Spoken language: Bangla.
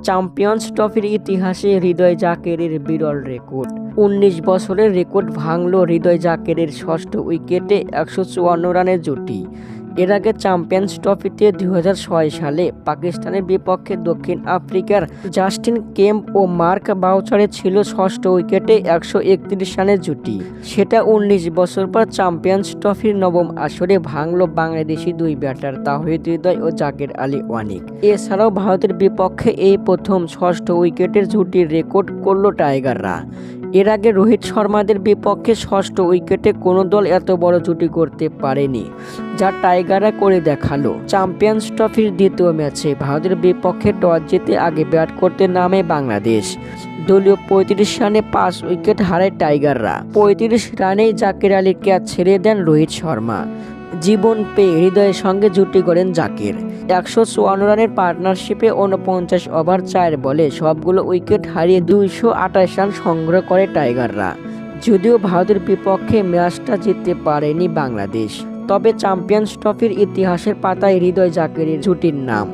চ্যাম্পিয়ন্স ট্রফির ইতিহাসে হৃদয় জাকেরের বিরল রেকর্ড। ১৯ বছরের রেকর্ড ভাঙল হৃদয় জাকেরের ষষ্ঠ উইকেটে ১৫৪ রানের জুটি। এর আগে চ্যাম্পিয়ন্স ট্রফিতে ২০০৬ সালে পাকিস্তানের বিপক্ষে দক্ষিণ আফ্রিকার জাস্টিন কেম্প ও মার্ক বাউচারের ছিল ষষ্ঠ উইকেটে ১৩১ রানের জুটি। সেটা ১৯ বছর পর চ্যাম্পিয়ন্স ট্রফির নবম আসরে ভাঙল বাংলাদেশি দুই ব্যাটার তাওহিদ হৃদয় ও জাকের আলী ওয়ানিক। এছাড়াও ভারতের বিপক্ষে এই প্রথম ষষ্ঠ উইকেটের জুটির রেকর্ড করল টাইগাররা। এর আগে রোহিত শর্মাদের বিপক্ষে ষষ্ঠ উইকেটে কোনো দল এত বড় জুটি করতে পারেনি, যা টাইগাররা করে দেখালো। চ্যাম্পিয়ন্স ট্রফির দ্বিতীয় ম্যাচে ভারতের বিপক্ষে টস জিতে আগে ব্যাট করতে নামে বাংলাদেশ। দলীয় ৩৫ রানে ৫ উইকেট হারায় টাইগাররা। ৩৫ রানেই জাকের আলীর ক্যাচ ছেড়ে দেন রোহিত শর্মা। জীবন পেয়ে হৃদয়ের সঙ্গে জুটি গড়েন জাকের। ১৫৪ রানের পার্টনারশিপে ৪৯ ওভার ৪ বলে সবগুলো উইকেট হারিয়ে ২২৮ রান সংগ্রহ করে টাইগাররা। যদিও ভারতের বিপক্ষে ম্যাচটা জিততে পারেনি বাংলাদেশ, তবে চ্যাম্পিয়ন্স ট্রফির ইতিহাসের পাতায় হৃদয় জাকেরের জুটির নাম।